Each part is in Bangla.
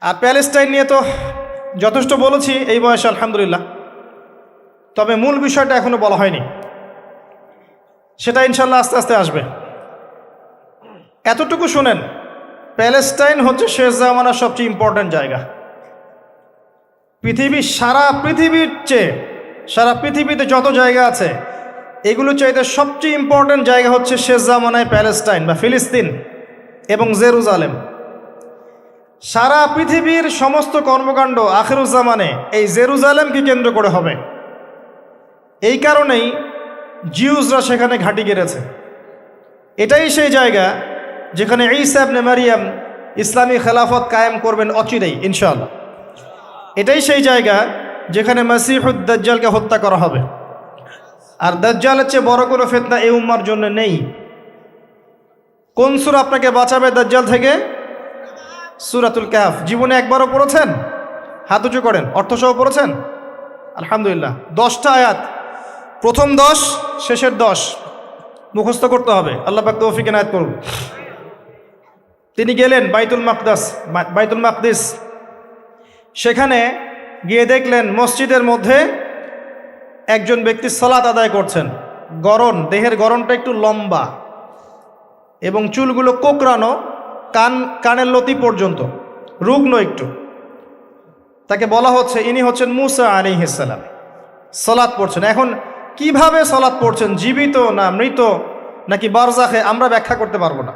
আর প্যালেস্টাইন নিয়ে তো যথেষ্ট বলেছি এই বয়সে আলহামদুলিল্লাহ, তবে মূল বিষয়টা এখনো বলা হয়নি, সেটা ইনশাল্লাহ আস্তে আস্তে আসবে। এতটুকু শুনেন, প্যালেস্টাইন হচ্ছে শেষ জামানার সবচেয়ে ইম্পর্ট্যান্ট জায়গা। সারা পৃথিবীর চেয়ে, সারা পৃথিবীতে যত জায়গা আছে এগুলো চাইতে সবচেয়ে ইম্পর্ট্যান্ট জায়গা হচ্ছে শেষ জামানায় প্যালেস্টাইন বা ফিলিস্তিন এবং জেরুজালেম। সারা পৃথিবীর সমস্ত কর্মকাণ্ড আখিরুজ্জামানে এই জেরুজালেমকে কেন্দ্র করে হবে। এই কারণেই জিউসরা সেখানে ঘাঁটি গেড়েছে। এটাই সেই জায়গা যেখানে ঈসা ইবনে মারিয়াম ইসলামী খেলাফত কায়েম করবেন অচিরেই ইনশাআল্লাহ। এটাই সেই জায়গা যেখানে মাসিহুদ দাজ্জালকে হত্যা করা হবে। আর দাজ্জালের চেয়ে বড় কোনো ফিতনা এই উম্মার জন্য নেই। কোন সূরা আপনাকে বাঁচাবে দাজ্জাল থেকে? সূরাতুল কাহফ। জীবনে একবারও পড়েছেন? হাত উঁচু করেন। অর্থসহ পড়েছেন? আলহামদুলিল্লাহ। 10টা আয়াত, প্রথম 10 শেষের 10 মুখস্থ করতে হবে। আল্লাহ পাক তৌফিক এনায়েত করুন। তিনি গেলেন বাইতুল মাকদিস। সেখানে গিয়ে দেখলেন মসজিদের মধ্যে একজন ব্যক্তি সালাত আদায় করছেন। দেহের গড়নটা একটু লম্বা এবং চুলগুলো কোকড়ানো, কানের লতি পর্যন্ত, রুগ্ন একটু। তাকে বলা হচ্ছে ইনি হচ্ছেন মুসা আলাইহিস সালাম, সালাত পড়ছেন। এখন কিভাবে সালাত পড়ছেন, জীবিত না মৃত নাকি বারজাখে, আমরা ব্যাখ্যা করতে পারবো না।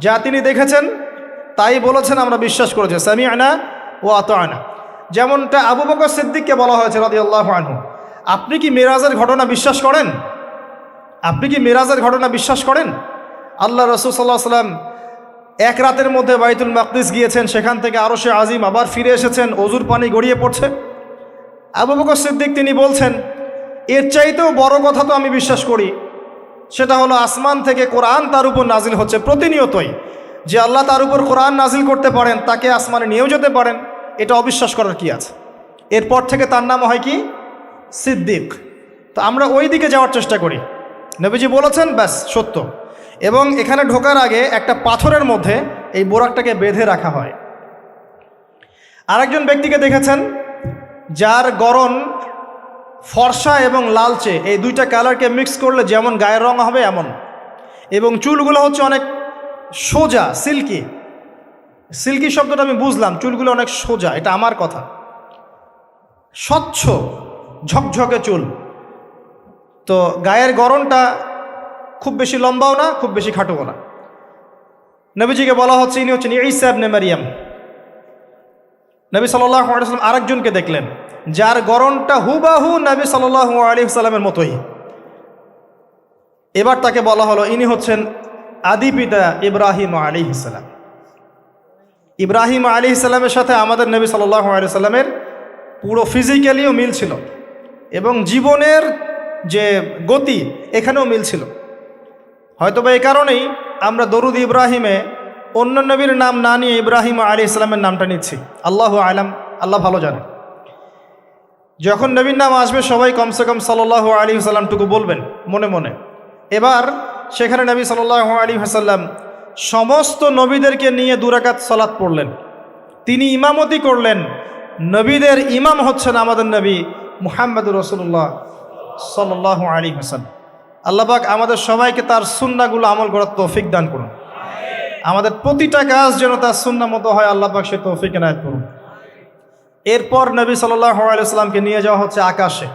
যা তিনি দেখেছেন তাই বলেছেন, আমরা বিশ্বাস করেছি, সামি'না ওয়া আতা'না। যেমনটা আবু বকর সিদ্দিককে বলা হয়েছে রাদিয়াল্লাহু আনহু, আপনি কি মেরাজের ঘটনা বিশ্বাস করেন? আপনি কি মেরাজের ঘটনা বিশ্বাস করেন? আল্লাহ রাসূল সাল্লাল্লাহু আলাইহি ওয়াসাল্লাম এক রাতের মধ্যে বাইতুল মাকদিস গিয়েছেন, সেখান থেকে আরশে আজিম, আবার ফিরে এসেছেন, অজুর পানি গড়িয়ে পড়ছে। আবু বকর সিদ্দিক তিনি বলছেন, এর চাইতেও বড় কথা তো আমি বিশ্বাস করি, সেটা হলো আসমান থেকে কোরআন তার উপর নাজিল হচ্ছে প্রতিনিয়তই। যে আল্লাহ তার উপর কোরআন নাজিল করতে পারেন, তাকে আসমানে নিয়েও যেতে পারেন, এটা অবিশ্বাস করার কি আছে? এরপর থেকে তার নাম হয় কি? সিদ্দিক। তো আমরা ওই দিকে যাওয়ার চেষ্টা করি। নবীজি বলেছেন, ব্যাস সত্য। এবং এখানে ঢোকার আগে একটা পাথরের মধ্যে এই বোরাকটাকে বেঁধে রাখা হয়। আরেকজন ব্যক্তিকে দেখেছেন যার গড়ন ফর্সা এবং লালচে, এই দুইটা কালারকে মিক্স করলে যেমন গায়ের রং হবে এমন, এবং চুলগুলো হচ্ছে অনেক সোজা, সিল্কি শব্দটা আমি বুঝলাম, চুলগুলো অনেক সোজা, এটা আমার কথা, স্বচ্ছ ঝকঝকে চুল। তো গায়ের গড়নটা খুব বেশি লম্বাও না, খুব বেশি খাটোও না। নবীজিকে বলা হচ্ছে ইনি হচ্ছেন ঈসা ইবনে মারিয়াম। নবী সাল্লাল্লাহু আলাইহি ওয়াসাল্লাম আরেকজনকে দেখলেন যার গড়নটা হুবাহু নবী সাল্লাল্লাহু আলাইহি ওয়াসাল্লামের মতোই। এবার তাকে বলা হলো ইনি হচ্ছেন আদি পিতা ইব্রাহিম আলাইহিস সালাম। ইব্রাহিম আলাইহিস সালামের সাথে আমাদের নবী সাল্লাল্লাহু আলাইহি ওয়াসাল্লামের পুরো ফিজিক্যালিও মিল ছিল এবং জীবনের যে গতি এখানেও মিল ছিল। হয়তোবা এই কারণেই আমরা দরুদ ইব্রাহিমে অন্য নবীর নাম না নিয়ে ইব্রাহিম আলাইহিস সালামের নামটা নিচ্ছি। আল্লাহু আলাম, আল্লাহ ভালো জানেন। যখন নবীর নাম আসবে সবাই কমসে কম সাল্লাল্লাহু আলাইহি ওয়াসাল্লামটুকু বলবেন মনে মনে। এবার সেখানে নবী সাল্লাল্লাহু আলাইহি ওয়াসাল্লাম সমস্ত নবীদেরকে নিয়ে 2 রাকাত সালাত পড়লেন। তিনি ইমামতি করলেন। নবীদের ইমাম হচ্ছেন আমাদের নবী মুহাম্মদুর রাসূলুল্লাহ সাল্লাল্লাহু আলাইহি ওয়াসাল্লাম। আল্লাহ পাক আমাদের সবাইকে তার সুন্নাহগুলো আমল করার তৌফিক দান করুন। আমাদের প্রতিটা কাজ যেন তার সুন্নাহ মতো হয়, আল্লাহ পাক সে তৌফিক এনায়েত করুন। এরপর নবী সাল্লাল্লাহু আলাইহি ওয়াসাল্লামকে নিয়ে যাওয়া হচ্ছে আকাশে।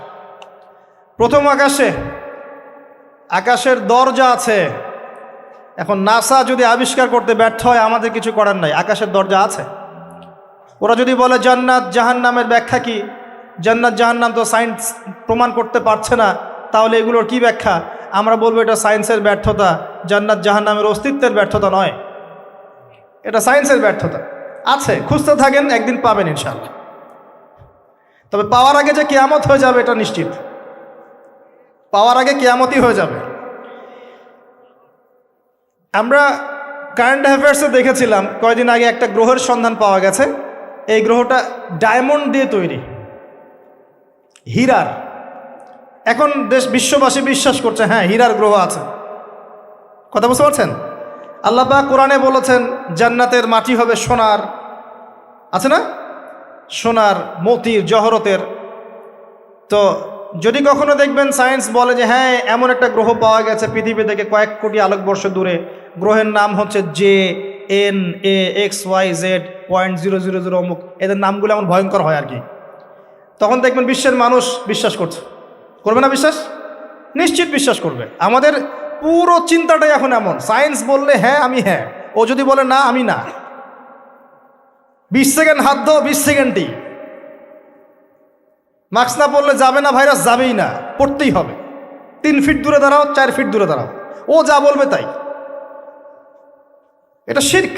প্রথম আকাশের দরজা আছে। এখন নাসা যদি আবিষ্কার করতে ব্যর্থ হয়, আমাদের কিছু করার নাই, আকাশের দরজা আছে। ওরা যদি বলে জান্নাত জাহান্নামের ব্যাখ্যা কি, জান্নাত জাহান্নাম তো সায়েন্স প্রমাণ করতে পারছে না, তাহলে এগুলোর কি ব্যাখ্যা? আমরা বলবো এটা সায়েন্সের ব্যর্থতা, জান্নাত জাহান্নামের অস্তিত্বের ব্যর্থতা নয়, এটা সায়েন্সের ব্যর্থতা। আছে, খুঁজতে থাকেন, একদিন পাবেন ইনশাআল্লাহ। তবে পাওয়ার আগে যে কিয়ামত হয়ে যাবে এটা নিশ্চিত, পাওয়ার আগে কিয়ামতই হয়ে যাবে। আমরা কারেন্ট অ্যাফেয়ার্সে দেখেছিলাম কয়েকদিন আগে একটা গ্রহের সন্ধান পাওয়া গেছে। এই গ্রহটা ডায়মন্ড দিয়ে তৈরি, হীরার। এখন বিশ্ববাসী বিশ্বাস করছে হ্যাঁ হীরার গ্রহ আছে। কথা বুঝতে পারছেন? আল্লাহ পাক কোরআনে বলেছেন জান্নাতের মাটি হবে সোনার, আছে না, সোনার, মতির, জহরতের। তো যদি কখনো দেখবেন সায়েন্স বলে যে হ্যাঁ এমন একটা গ্রহ পাওয়া গেছে পৃথিবী থেকে কয়েক কোটি আলোকবর্ষ দূরে, গ্রহের নাম হচ্ছে JNAXYZ.000 অমুক, এদের নামগুলো এমন ভয়ঙ্কর হয় আর কি, তখন দেখবেন বিশ্বের মানুষ বিশ্বাস করছে। করবে না বিশ্বাস? নিশ্চিত বিশ্বাস করবে। আমাদের পুরো চিন্তাটাই এখন এমন, সায়েন্স বললে হ্যাঁ আমি হ্যাঁ, ও যদি বলে না আমি না। 20 সেকেন্ড হাত দাও, 20 সেকেন্ডই। মাস্ক না পরলে যাবে না, ভাইরাস যাবেই না, পড়তেই হবে। 3 ফিট দূরে দাঁড়াও, 4 ফিট দূরে দাঁড়াও, ও যা বলবে তাই। এটা শিরক।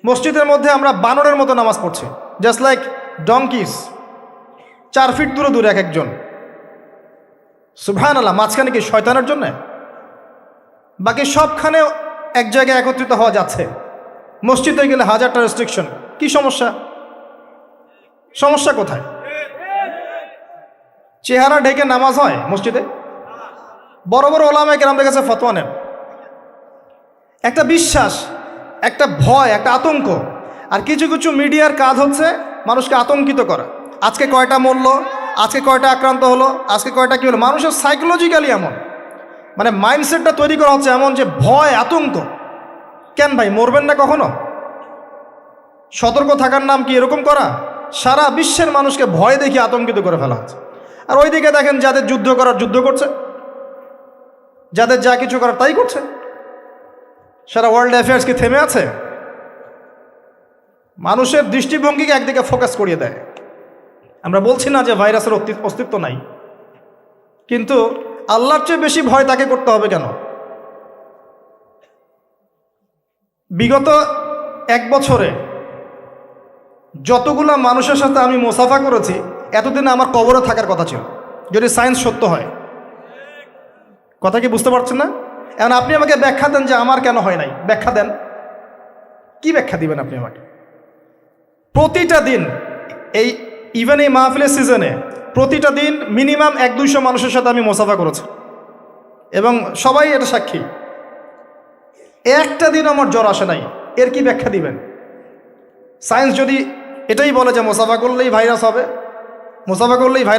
মসজিদের মধ্যে আমরা বানরের মতো নামাজ পড়ছি, জাস্ট লাইক ডঙ্কিস, 4 ফিট দূরে দূরে এক একজন। সুবহানাল্লাহ, মাঝখানে কি শয়তানের জন্য? বাকি সবখানে এক জায়গায় একত্রিত হওয়া যাচ্ছে। মসজিদে গেলে 1000টা রেস্ট্রিকশন, কি সমস্যা? সমস্যা কোথায়? চেহারা ঢেকে নামাজ হয় মসজিদে? বড় বড় ওলামায়ে কেরামদের কাছে ফতোয়া নেন। একটা বিশ্বাস, একটা ভয়, একটা আতঙ্ক। আর কিছু কিছু মিডিয়ার কাজ হচ্ছে মানুষকে আতঙ্কিত করা। আজকে কয়টা মরলো, আজকে কয়টা আক্রান্ত হলো, আজকে কয়টা কী হলো। মানুষের সাইকোলজিক্যালি এমন, মানে মাইন্ডসেটটা তৈরি করা হচ্ছে এমন যে ভয়, আতঙ্ক। কেন ভাই, মরবেন না কখনো? সতর্ক থাকার নাম কি এরকম করা? সারা বিশ্বের মানুষকে ভয় দেখিয়ে আতঙ্কিত করে ফেলা হচ্ছে। আর ওইদিকে দেখেন যাদের যুদ্ধ করার যুদ্ধ করছে, যাদের যা কিছু করার তাই করছে। সারা ওয়ার্ল্ড অ্যাফেয়ার্স কি থেমে আছে? মানুষের দৃষ্টিভঙ্গিকে একদিকে ফোকাস করিয়ে দেয়। আমরা বলছি না যে ভাইরাসের অস্তিত্ব নাই, কিন্তু আল্লাহর চেয়ে বেশি ভয় তাকে করতে হবে কেন? বিগত 1 বছরে যতগুলা মানুষের সাথে আমি মোসাফা করেছি, এতদিনে আমার কবরে থাকার কথা ছিল, যদি সায়েন্স সত্য হয়। কথা কি বুঝতে পারছেন না? এখন আপনি আমাকে ব্যাখ্যা দেন যে আমার কেন হয় নাই, ব্যাখ্যা দেন। কি ব্যাখ্যা দিবেন আপনি আমাকে? প্রতিটা দিন ইভেন এই মাহফিলের সিজনে প্রতিটা দিন মিনিমাম 100-200 মানুষের সাথে আমি মোসাফা করেছি, এবং সবাই এটা সাক্ষী। একটা দিন আমার জ্বর আসে নাই, এর কি ব্যাখ্যা দিবেন? সায়েন্স যদি এটাই বলে যে মোসাফা করলেই ভাইরাস হবে, মোসাফা করলেই ভাইরাস